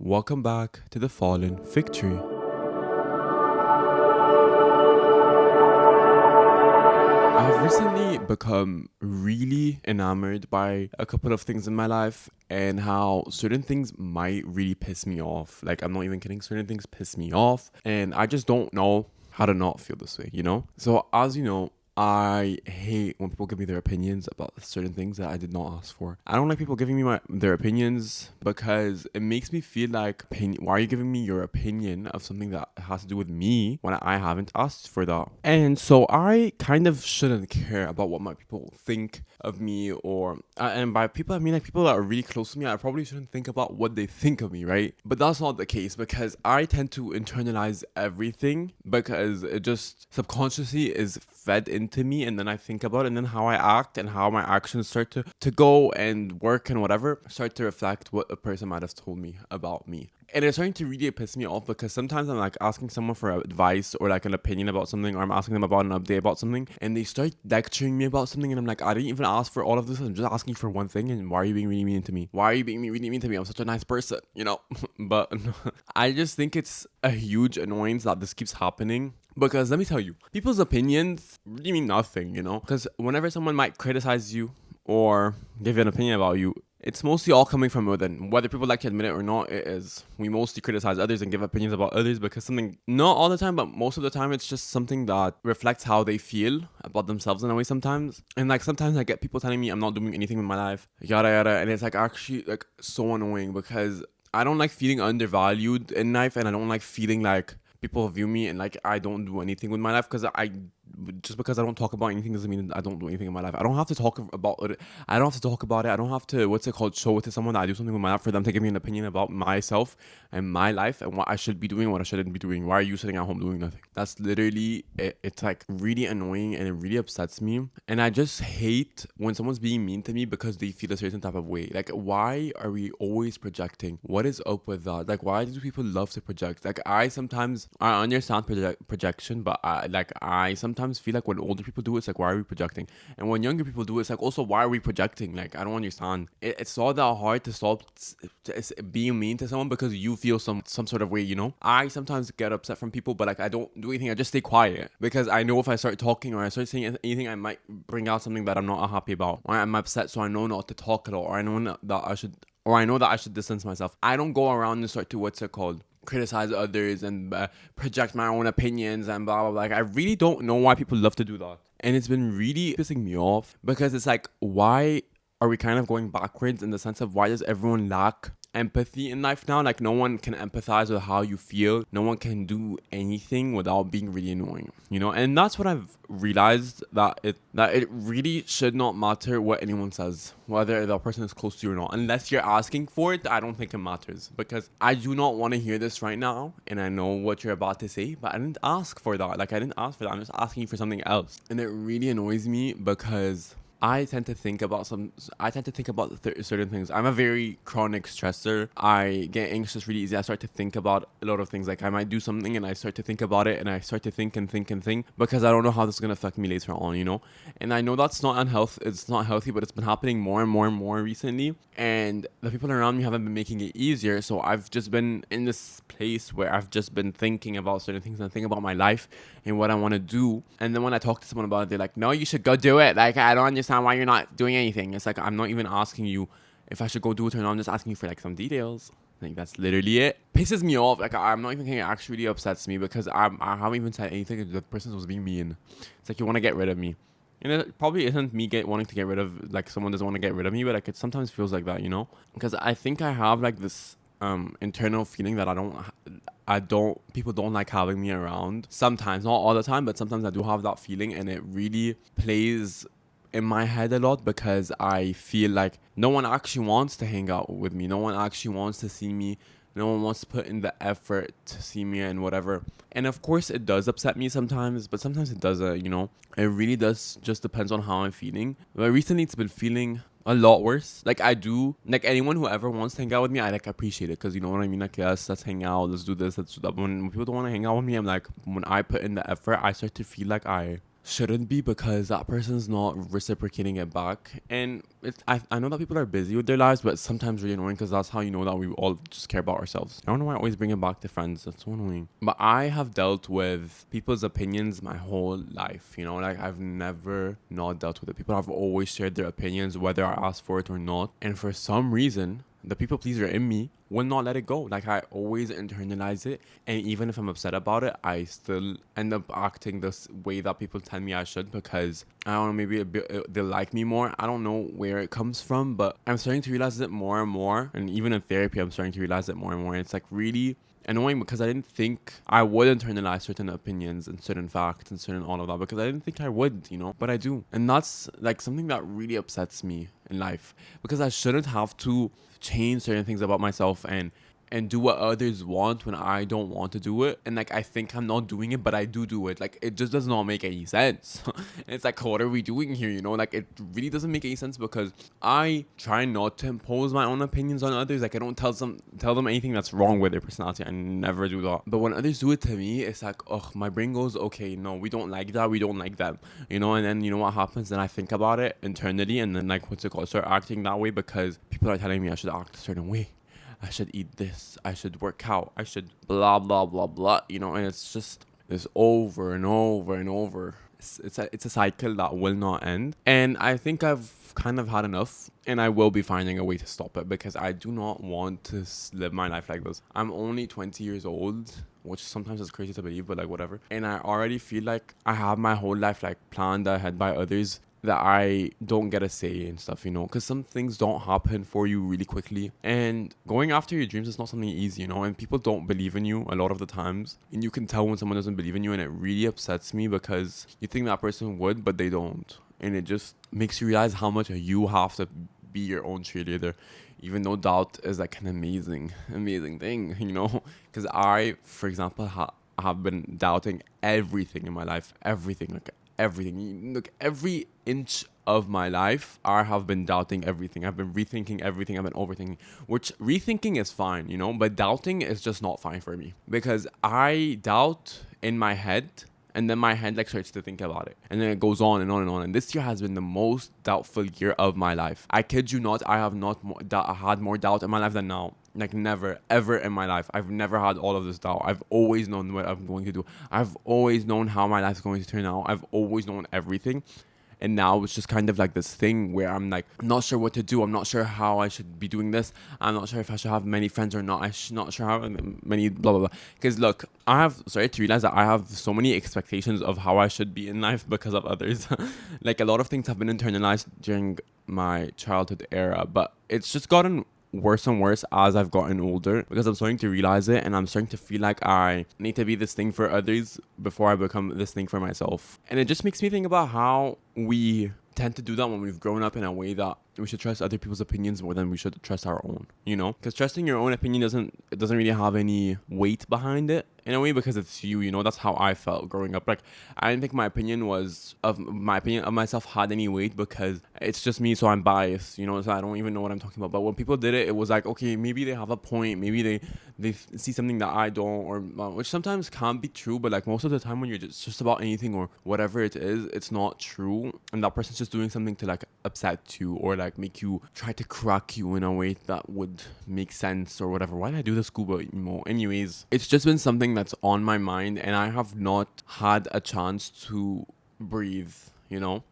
Welcome back to the Fallen Fig Tree. I've recently become really enamored by a couple of things in my life and how certain things might really piss me off. Like, I'm not even kidding, certain things piss me off, and I just don't know how to not feel this way, you know? So, as you know, I hate when people give me their opinions about certain things that I did not ask for. I don't like people giving me their opinions because it makes me feel like, why are you giving me your opinion of something that has to do with me when I haven't asked for that? And so I kind of shouldn't care about what my people think of me, or and by people I mean like people that are really close to me. I probably shouldn't think about what they think of me, right? But that's not the case because I tend to internalize everything because it just subconsciously is fed into me, and then I think about it, and then how I act and how my actions start to go and work and whatever start to reflect what a person might have told me about me. And it's starting to really piss me off because sometimes I'm like asking someone for advice or like an opinion about something, or I'm asking them about an update about something, and they start lecturing me about something, and I'm like, I didn't even ask for all of this. I'm just asking for one thing, and why are you being really mean to me? Why are you being really mean to me? I'm such a nice person, you know? But I just think it's a huge annoyance that this keeps happening. Because let me tell you, people's opinions really mean nothing, you know? Because whenever someone might criticize you or give you an opinion about you, it's mostly all coming from within. Whether people like to admit it or not, it is. We mostly criticize others and give opinions about others because something, not all the time, but most of the time, it's just something that reflects how they feel about themselves in a way sometimes. And like sometimes I get people telling me I'm not doing anything with my life, yada yada. And it's like actually like so annoying because I don't like feeling undervalued in life, and I don't like feeling like people view me and like I don't do anything with my life because I don't talk about anything doesn't mean I don't do anything in my life. I don't have to talk about it. I don't have to talk about it. I don't have to show it to someone that I do something with my life for them to give me an opinion about myself and my life and what I should be doing and what I shouldn't be doing. Why are you sitting at home doing nothing? That's literally it. It's like really annoying and it really upsets me. And I just hate when someone's being mean to me because they feel a certain type of way. Like, why are we always projecting? What is up with that? Like, why do people love to project? Like, I understand projection, but I sometimes feel like when older people do it, it's like, why are we projecting? And when younger people do it, it's like, also, why are we projecting? Like, I don't understand. It's not that hard to stop being mean to someone because you feel some sort of way, you know? I sometimes get upset from people, but like, I don't do anything. I just stay quiet because I know if I start talking or I start saying anything, I might bring out something that I'm not happy about, or I'm upset, so I know not to talk at all, or I know that I should distance myself. I don't go around and start to criticize others and project my own opinions and blah blah blah. Like, I really don't know why people love to do that, and it's been really pissing me off because it's like, why are we kind of going backwards in the sense of why does everyone lack empathy in life now? Like, no one can empathize with how you feel. No one can do anything without being really annoying, you know? And that's what I've realized, that it really should not matter what anyone says, whether the person is close to you or not. Unless you're asking for it, I don't think it matters, because I do not want to hear this right now, and I know what you're about to say, but I didn't ask for that. Like, I didn't ask for that. I'm just asking you for something else. And it really annoys me because I tend to think about certain things. I'm a very chronic stressor. I get anxious really easy. I start to think about a lot of things. Like, I might do something and I start to think about it, and I start to think because I don't know how this is going to affect me later on, you know? And I know that's not unhealthy. It's not healthy, but it's been happening more and more and more recently. And the people around me haven't been making it easier. So I've just been in this place where I've just been thinking about certain things and thinking about my life and what I want to do. And then when I talk to someone about it, they're like, no, you should go do it. Like, I don't understand why you're not doing anything. It's like, I'm not even asking you if I should go do it or not. I'm just asking you for like some details. Like, that's literally it. Pisses me off. Like, I'm not even kidding. It actually really upsets me because I haven't even said anything. The person was being mean. It's like, you want to get rid of me. And it probably isn't me wanting to get rid of, like, someone doesn't want to get rid of me, but like, it sometimes feels like that, you know? Because I think I have like this internal feeling that people don't like having me around. Sometimes, not all the time, but sometimes I do have that feeling, and it really plays in my head a lot because I feel like no one actually wants to hang out with me. No one actually wants to see me. No one wants to put in the effort to see me and whatever. And of course, it does upset me sometimes, but sometimes it doesn't, you know? It really does, just depends on how I'm feeling. But recently, it's been feeling a lot worse. Like, I do, like, anyone who ever wants to hang out with me, I like appreciate it, because you know what I mean? Like, yes, let's hang out, let's do this, let's do that. But when people don't want to hang out with me, I'm like, when I put in the effort, I start to feel like I shouldn't be because that person's not reciprocating it back. And I know that people are busy with their lives, but it's sometimes really annoying because that's how you know that we all just care about ourselves. I don't know why I always bring it back to friends. That's so annoying. But I have dealt with people's opinions my whole life, you know, like I've never not dealt with it. People have always shared their opinions, whether I asked for it or not. And for some reason, the people pleaser in me will not let it go. Like I always internalize it, and even if I'm upset about it, I still end up acting this way that people tell me I should because I don't know, maybe they like me more. I don't know where it comes from, but I'm starting to realize it more and more. And even in therapy, I'm starting to realize it more and more. And it's like really annoying because I didn't think I would internalize certain opinions and certain facts and certain all of that because I didn't think I would, you know, but I do. And that's like something that really upsets me in life because I shouldn't have to change certain things about myself and do what others want when I don't want to do it. And like I think I'm not doing it, but I do it. Like it just does not make any sense. It's like, what are we doing here? You know, like it really doesn't make any sense because I try not to impose my own opinions on others. Like I don't tell them anything that's wrong with their personality. I never do that. But when others do it to me, it's like, oh, my brain goes, okay, no, we don't like that. We don't like them, you know? And then you know what happens? Then I think about it internally and then like, what's it called? Start acting that way because people are telling me I should act a certain way. I should eat this, I should work out, I should blah, blah, blah, blah, you know, and it's just this over and over and over. It's a cycle that will not end. And I think I've kind of had enough and I will be finding a way to stop it because I do not want to live my life like this. I'm only 20 years old, which sometimes is crazy to believe, but like whatever. And I already feel like I have my whole life like planned ahead by others that I don't get a say and stuff, you know, because some things don't happen for you really quickly. And going after your dreams is not something easy, you know, and people don't believe in you a lot of the times. And you can tell when someone doesn't believe in you, and it really upsets me because you think that person would, but they don't. And it just makes you realize how much you have to be your own cheerleader, even though doubt is like an amazing thing, you know, because I, for example, have been doubting everything in my life, everything. Look, every inch of my life, I have been doubting everything. I've been rethinking everything. I've been overthinking, which rethinking is fine, you know, but doubting is just not fine for me because I doubt in my head and then my head like starts to think about it and then it goes on and on and on. And this year has been the most doubtful year of my life. I kid you not, I have not had more doubt in my life than now. Like never, ever in my life. I've never had all of this doubt. I've always known what I'm going to do. I've always known how my life is going to turn out. I've always known everything. And now it's just kind of like this thing where I'm like, I'm not sure what to do. I'm not sure how I should be doing this. I'm not sure if I should have many friends or not. I'm not sure how many blah, blah, blah. Because look, I have started to realize that I have so many expectations of how I should be in life because of others. Like a lot of things have been internalized during my childhood era, but it's just gotten worse and worse as I've gotten older because I'm starting to realize it and I'm starting to feel like I need to be this thing for others before I become this thing for myself. And it just makes me think about how we tend to do that when we've grown up in a way that we should trust other people's opinions more than we should trust our own, you know, because trusting your own opinion doesn't really have any weight behind it in a way because it's you know. That's how I felt growing up. Like I didn't think my opinion of myself had any weight because it's just me, so I'm biased, you know, so I don't even know what I'm talking about. But when people did it, it was like, okay, maybe they have a point, maybe they see something that I don't, or which sometimes can be true, but like most of the time when you're just about anything or whatever it is, it's not true, and that person's just doing something to like upset you or like make you try to crack you in a way that would make sense or whatever. Why did I do the scuba emo? Anyways, it's just been something that's on my mind and I have not had a chance to breathe, you know.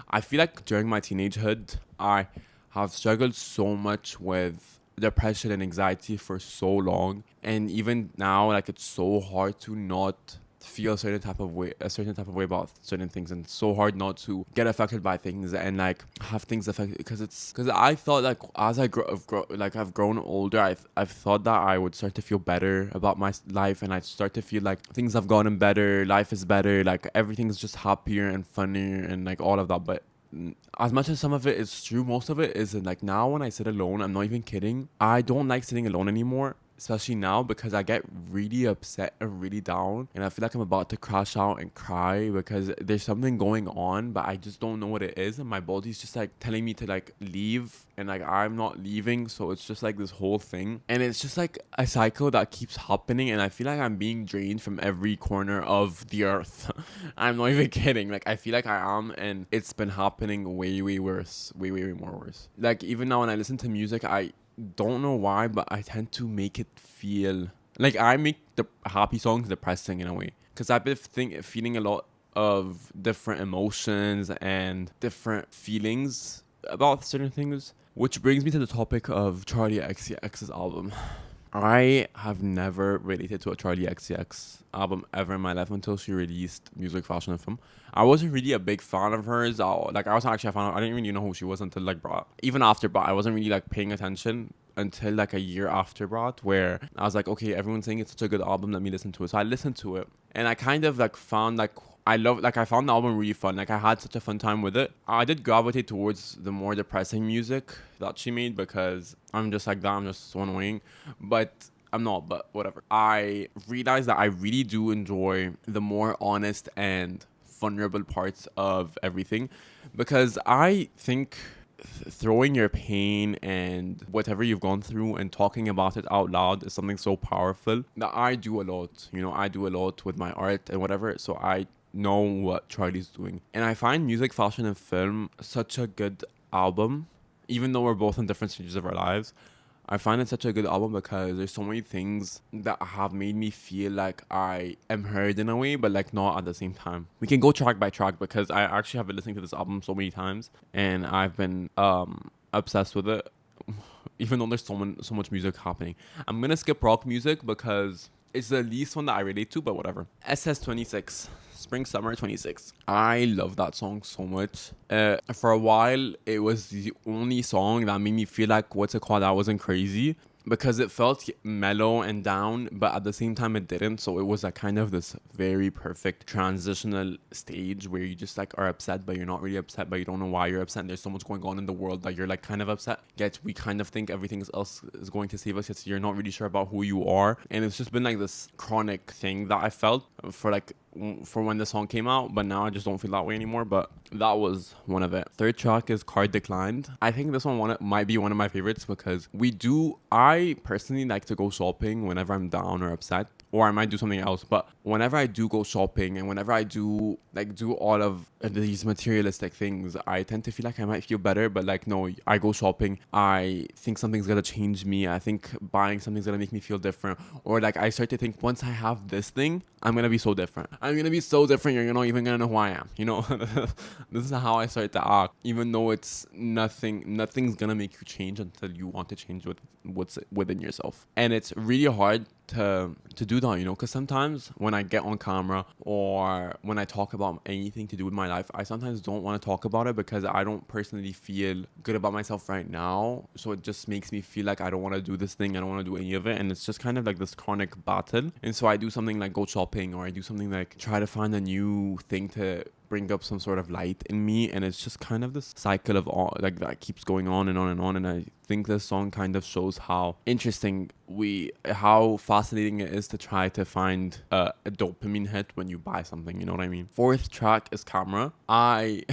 I feel like during my teenagehood, I have struggled so much with depression and anxiety for so long, and even now, like it's so hard to not feel a certain type of way about certain things, and it's so hard not to get affected by things and like have things affected because I thought like as I've grown older, I've thought that I would start to feel better about my life and I start to feel like things have gotten better, life is better, like everything's just happier and funnier and like all of that. But as much as some of it is true, most of it isn't. Like now when I sit alone, I'm not even kidding, I don't like sitting alone anymore. especially now, because I get really upset and really down, and I feel like I'm about to crash out and cry because there's something going on, but I just don't know what it is, and my body's just like telling me to like leave, and like I'm not leaving. So it's just like this whole thing, and it's just like a cycle that keeps happening, and I feel like I'm being drained from every corner of the earth. I'm not even kidding. Like I feel like I am, and it's been happening way worse, way more worse. Like even now when I listen to music, I don't know why, but I tend to make it feel like I make the happy songs depressing in a way, because I've been feeling a lot of different emotions and different feelings about certain things, which brings me to the topic of Charli XCX's album. I have never related to a Charli XCX album ever in my life until she released Music, Fashion, and Film. I wasn't really a big fan of hers. I was actually a fan of, I didn't really know who she was until like Brat. Even after Brat, I wasn't really like paying attention until like a year after Brat, where I was like, okay, everyone's saying it's such a good album, let me listen to it. So I listened to it, and I kind of like found like I found the album really fun. Like I had such a fun time with it. I did gravitate towards the more depressing music that she made because I'm just like that. I'm just so annoying, but I'm not. But whatever. I realized that I really do enjoy the more honest and vulnerable parts of everything, because I think throwing your pain and whatever you've gone through and talking about it out loud is something so powerful that I do a lot. You know, I do a lot with my art and whatever. So I know what Charli's doing. And I find Music, Fashion, and Film such a good album, even though we're both in different stages of our lives. I find it such a good album because there's so many things that have made me feel like I am heard in a way, but like not at the same time. We can go track by track because I actually have been listening to this album so many times and I've been obsessed with it, even though there's so much music happening. I'm gonna skip rock music because it's the least one that I relate to, but whatever. SS26. Spring Summer 26. I love that song so much. For a while, it was the only song that made me feel like, that wasn't crazy, because it felt mellow and down, but at the same time it didn't. So it was like kind of this very perfect transitional stage where you just like are upset, but you're not really upset, but you don't know why you're upset. And there's so much going on in the world that you're like kind of upset, yet we kind of think everything else is going to save us, yet you're not really sure about who you are. And it's just been like this chronic thing that I felt for when the song came out, but now I just don't feel that way anymore. But that was one of it. Third track is Card Declined. I think this one might be one of my favorites because I personally like to go shopping whenever I'm down or upset, or I might do something else. But whenever I do go shopping and whenever I do all of these materialistic things, I tend to feel like I might feel better. But like, no, I go shopping, I think something's gonna change me. I think buying something's gonna make me feel different. Or like I start to think, once I have this thing, I'm gonna be so different. I'm gonna be so different, you're not even gonna know who I am. You know, this is how I start to act. Even though it's nothing's gonna make you change until you want to change what's within yourself. And it's really hard to do that, you know, because sometimes when I get on camera or when I talk about anything to do with my life, I sometimes don't want to talk about it because I don't personally feel good about myself right now. So it just makes me feel like I don't want to do this thing, I don't want to do any of it, and it's just kind of like this chronic battle. And so I do something like go shopping, or I do something like try to find a new thing to bring up some sort of light in me, and it's just kind of this cycle of all like that keeps going on and on and on. And I think this song kind of shows how fascinating it is to try to find a dopamine hit when you buy something, you know what I mean? Fourth track is Camera. I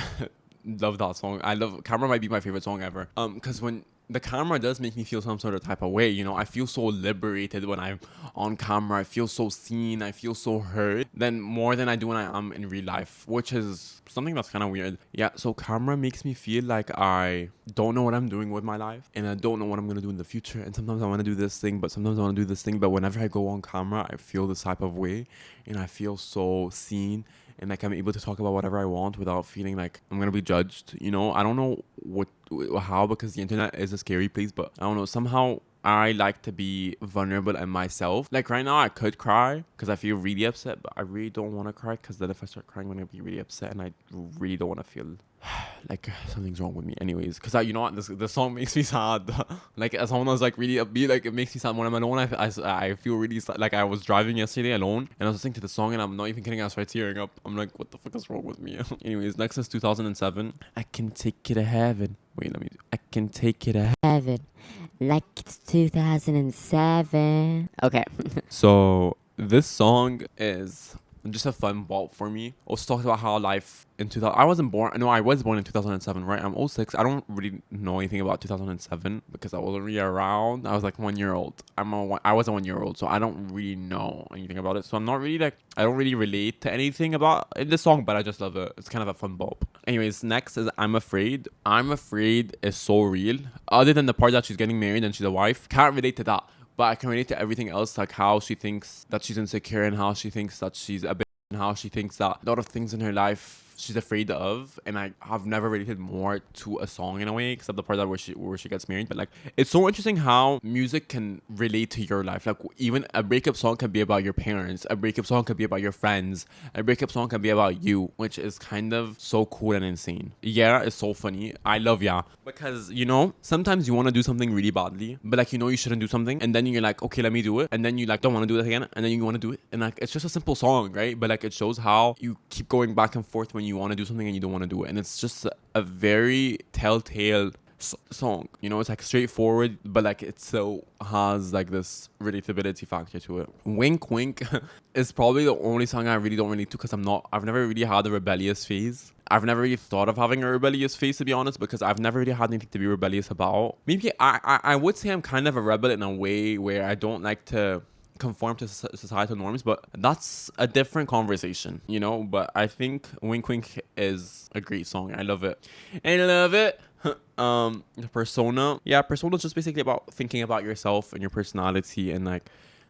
love that song. Camera might be my favorite song ever, because when the camera does make me feel some sort of type of way, you know. I feel so liberated when I'm on camera. I feel so seen. I feel so heard, more than I do when I am in real life, which is something that's kind of weird. Yeah, so camera makes me feel like I don't know what I'm doing with my life, and I don't know what I'm going to do in the future. And sometimes I want to do this thing, but sometimes I want to do this thing. But whenever I go on camera, I feel this type of way, and I feel so seen, and like I'm able to talk about whatever I want without feeling like I'm gonna be judged. You know, I don't know how, because the internet is a scary place, but I don't know, somehow I like to be vulnerable and myself. Like right now I could cry because I feel really upset, but I really don't want to cry, because then if I start crying I'm gonna be really upset, and I really don't want to feel like something's wrong with me anyways, because you know what, this song makes me sad. Like as someone was like really upbeat, like it makes me sad when I'm alone. I feel really sad. Like I was driving yesterday alone and I was listening to the song, and I'm not even kidding, I started tearing up. I'm like, what the fuck is wrong with me? Anyways, next is 2007. I can take you to heaven. Wait, I can take you to heaven. like it's 2007. Okay. So this song is just a fun bop for me. Also talks about how life in 2000. I wasn't born. No, I was born in 2007, right? I'm 06. I don't really know anything about 2007 because I wasn't really around. I was like 1 year old. I was a 1 year old, so I don't really know anything about it. So I'm not really like, I don't really relate to anything about in this song, but I just love it. It's kind of a fun bop. Anyways, next is I'm Afraid. I'm Afraid is so real. Other than the part that she's getting married and she's a wife, can't relate to that. But I can relate to everything else, like how she thinks that she's insecure and how she thinks that she's a bit, and how she thinks that a lot of things in her life she's afraid of. And I have never related more to a song in a way, except the part that where she gets married. But like, it's so interesting how music can relate to your life. Like, even a breakup song can be about your parents, a breakup song can be about your friends, a breakup song can be about you, which is kind of so cool and insane. Yeah, it's so funny. I love Yeah, because you know, sometimes you want to do something really badly, but like, you know, you shouldn't do something, and then you're like, okay, let me do it, and then you like don't want to do it again, and then you want to do it, and like, it's just a simple song, right? But like, it shows how you keep going back and forth when you want to do something and you don't want to do it, and it's just a very telltale song. You know, it's like straightforward, but like it still has like this relatability factor to it. Wink Wink is probably the only song I really don't relate to, because I've never really had a rebellious phase. I've never really thought of having a rebellious phase, to be honest, because I've never really had anything to be rebellious about. Maybe I would say I'm kind of a rebel in a way where I don't like to conform to societal norms, but that's a different conversation, you know. But I think Wink Wink is a great song. I love it. I love it. Persona. Yeah, Persona is just basically about thinking about yourself and your personality, and like,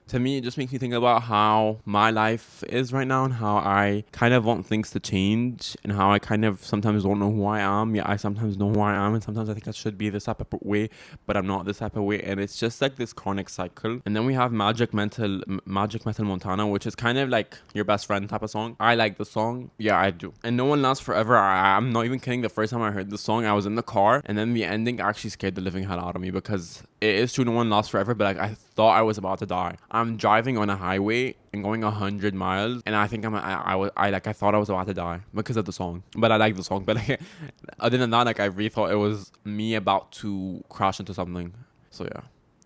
to me, it just makes me think about how my life is right now and how I kind of want things to change, and how I kind of sometimes don't know who I am. Yeah, I sometimes know who I am, and sometimes I think I should be this type of way, but I'm not this type of way. And it's just like this chronic cycle. And then we have Magic Metal Montana, which is kind of like your best friend type of song. I like the song. Yeah, I do. And No One Lasts Forever. I'm not even kidding. The first time I heard the song, I was in the car, and then the ending actually scared the living hell out of me, because it is true, no one lasts forever, but like, I thought I was about to die. I'm driving on a highway and going 100 miles, and I think I thought I was about to die because of the song. But I like the song. But like, other than that, like, I really thought it was me about to crash into something. So yeah.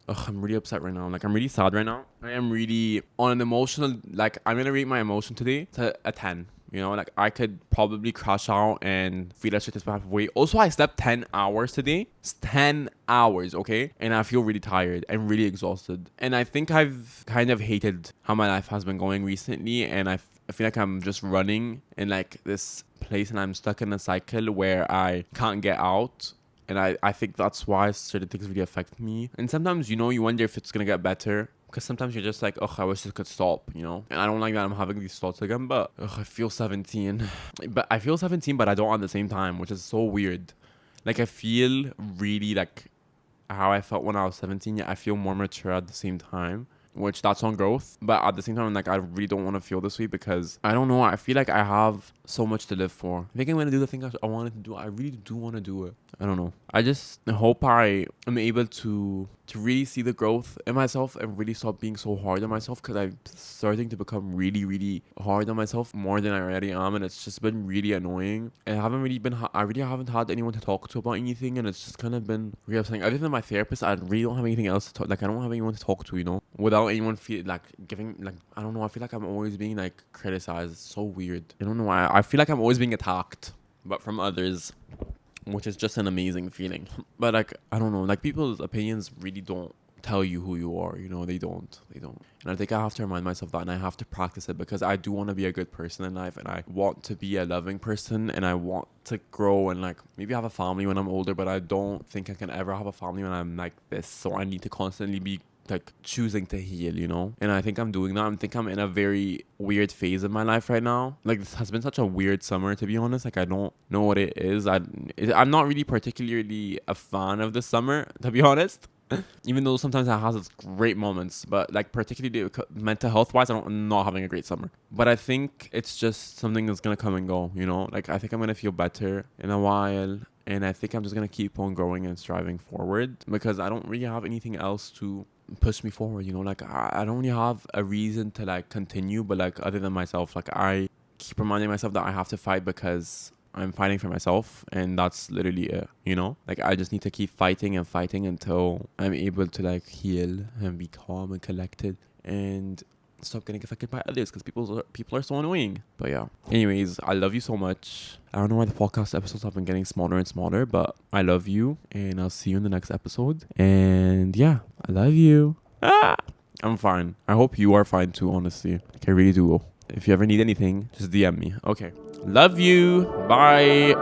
Ugh, I'm really upset right now. Like, I'm really sad right now. I am really on an emotional, like, I'm gonna rate my emotion today to a 10. You know, like, I could probably crash out and feel that shit this type of way. Also, I slept 10 hours today. It's 10 hours, okay? And I feel really tired and really exhausted. And I think I've kind of hated how my life has been going recently. And I feel like I'm just running in like this place, and I'm stuck in a cycle where I can't get out. And I think that's why certain things really affect me. And sometimes, you know, you wonder if it's gonna get better, because sometimes you're just like, I wish this could stop, you know? And I don't like that I'm having these thoughts again, but I feel 17. But I feel 17, but I don't at the same time, which is so weird. Like, I feel really like how I felt when I was 17, yet I feel more mature at the same time, which that's on growth. But at the same time, like, I really don't want to feel this way, because I don't know, I feel like I have so much to live for. I think I'm going to do the thing I wanted to do. I really do want to do it. I don't know. I just hope I am able to really see the growth in myself and really stop being so hard on myself, because I'm starting to become really, really hard on myself more than I already am, and it's just been really annoying. And I really haven't had anyone to talk to about anything, and it's just kind of been really upsetting. Other than my therapist, I really don't have anything else to talk. Like, I don't have anyone to talk to, you know, without anyone feel like giving, like, I don't know. I feel like I'm always being like criticized. It's so weird. I don't know why. I feel like I'm always being attacked, but from others, which is just an amazing feeling. But like, I don't know, like, people's opinions really don't tell you who you are, you know. They don't. And I think I have to remind myself that, and I have to practice it, because I do want to be a good person in life, and I want to be a loving person, and I want to grow and like maybe have a family when I'm older. But I don't think I can ever have a family when I'm like this, so I need to constantly be like choosing to heal, you know. And I think I'm doing that. I think I'm in a very weird phase of my life right now. Like, this has been such a weird summer, to be honest. Like, I don't know what it is. I'm not really particularly a fan of this summer, to be honest. Even though sometimes it has its great moments, but like, particularly mental health wise, I'm not having a great summer. But I think it's just something that's gonna come and go, you know. Like, I think I'm gonna feel better in a while, and I think I'm just gonna keep on growing and striving forward, because I don't really have anything else to push me forward, you know. Like, I don't really have a reason to like continue, but like, other than myself, like, I keep reminding myself that I have to fight, because I'm fighting for myself, and that's literally it, you know? Like, I just need to keep fighting and fighting until I'm able to like heal and be calm and collected and stop getting affected by others, because people are so annoying. But yeah, anyways, I love you so much. I don't know why the podcast episodes have been getting smaller and smaller, but I love you, and I'll see you in the next episode. And yeah, I love you. I'm fine. I hope you are fine too, honestly. Like, I really do. If you ever need anything, just DM me. Okay. Love you. Bye.